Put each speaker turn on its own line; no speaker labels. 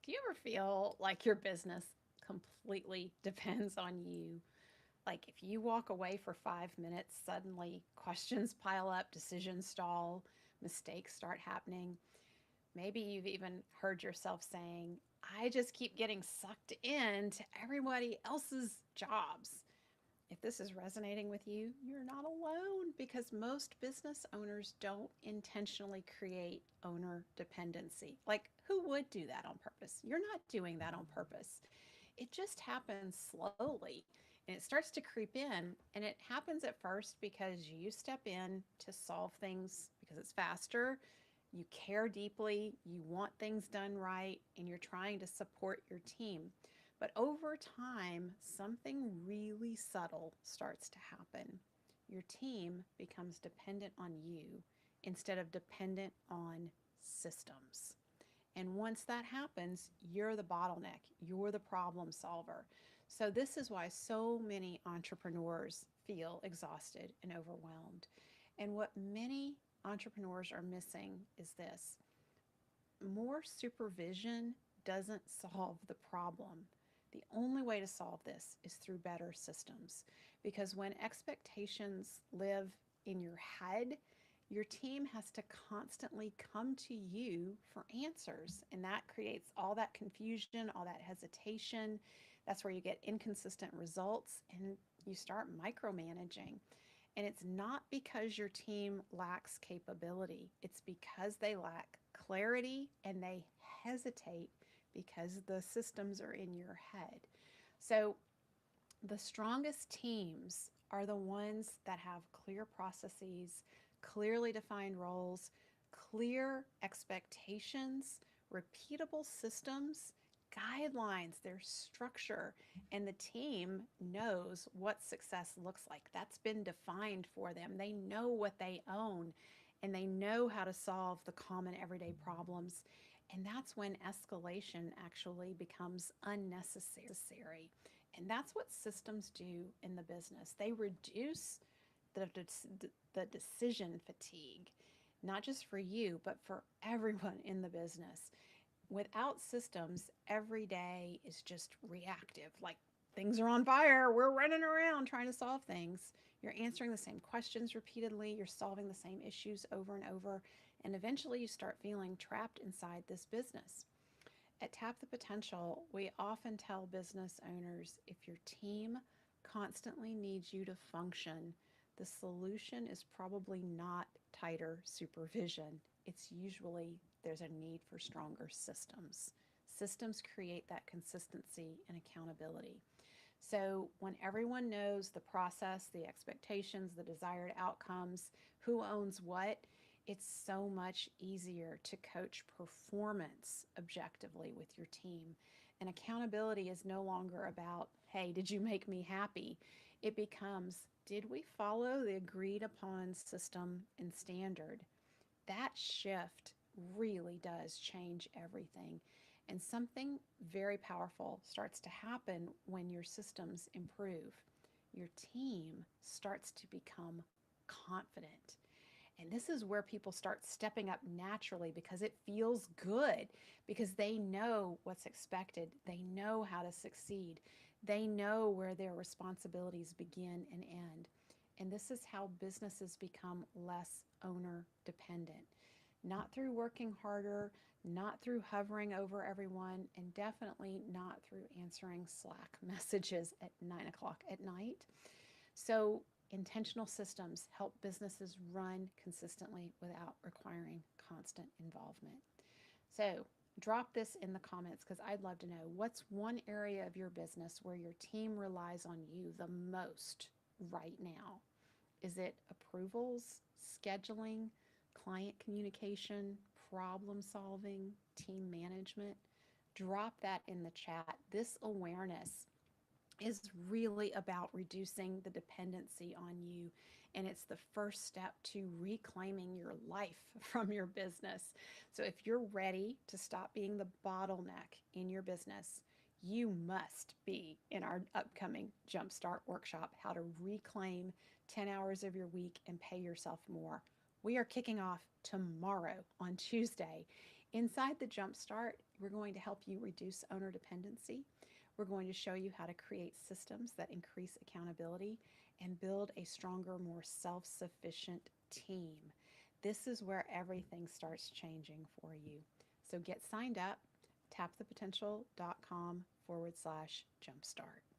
Do you ever feel like your business completely depends on you? Like if you walk away for 5 minutes, suddenly questions pile up, decisions stall, mistakes start happening. Maybe you've even heard yourself saying, I just keep getting sucked into everybody else's jobs. If this is resonating with you, you're not alone because most business owners don't intentionally create owner dependency. Like, who would do that on purpose? You're not doing that on purpose. It just happens slowly and it starts to creep in. And it happens at first because you step in to solve things because it's faster. You care deeply, you want things done right, and you're trying to support your team. But over time, something really subtle starts to happen. Your team becomes dependent on you instead of dependent on systems. And once that happens, you're the bottleneck, you're the problem solver. So, this is why so many entrepreneurs feel exhausted and overwhelmed. And what many entrepreneurs are missing is this: more supervision doesn't solve the problem. The only way to solve this is through better systems. Because when expectations live in your head, your team has to constantly come to you for answers. And that creates all that confusion, all that hesitation. That's where you get inconsistent results and you start micromanaging. And it's not because your team lacks capability, it's because they lack clarity and they hesitate because the systems are in your head. So, the strongest teams are the ones that have clear processes, clearly defined roles, clear expectations, repeatable systems, guidelines, there's structure, and the team knows what success looks like. That's been defined for them. They know what they own and they know how to solve the common everyday problems. And that's when escalation actually becomes unnecessary. And that's what systems do in the business. They reduce the, the decision fatigue, not just for you, but for everyone in the business. Without systems, every day is just reactive. Like things are on fire, we're running around trying to solve things. You're answering the same questions repeatedly, you're solving the same issues over and over, and eventually you start feeling trapped inside this business. At Tap the Potential, we often tell business owners if your team constantly needs you to function, the solution is probably not tighter supervision. It's usually there's a need for stronger systems. Systems create that consistency and accountability. So, when everyone knows the process, the expectations, the desired outcomes, who owns what, it's so much easier to coach performance objectively with your team. And accountability is no longer about, hey, did you make me happy? It becomes, did we follow the agreed upon system and standard? That shift really does change everything. And something very powerful starts to happen when your systems improve. Your team starts to become confident. And this is where people start stepping up naturally because it feels good, because they know what's expected, they know how to succeed, they know where their responsibilities begin and end. And this is how businesses become less owner dependent. Not through working harder, not through hovering over everyone, and definitely not through answering Slack messages at 9 o'clock at night. So, intentional systems help businesses run consistently without requiring constant involvement. So, drop this in the comments because I'd love to know what's one area of your business where your team relies on you the most right now? Is it approvals, scheduling, client communication, problem solving, team management? Drop that in the chat. This awareness is really about reducing the dependency on you. And it's the first step to reclaiming your life from your business. So, if you're ready to stop being the bottleneck in your business, you must be in our upcoming Jumpstart workshop, How to Reclaim 10 Hours of Your Week and Pay Yourself More. We are kicking off tomorrow on Tuesday. Inside the Jumpstart, we're going to help you reduce owner dependency. We're going to show you how to create systems that increase accountability and build a stronger, more self sufficient team. This is where everything starts changing for you. So get signed up, tapthepotential.com/jumpstart.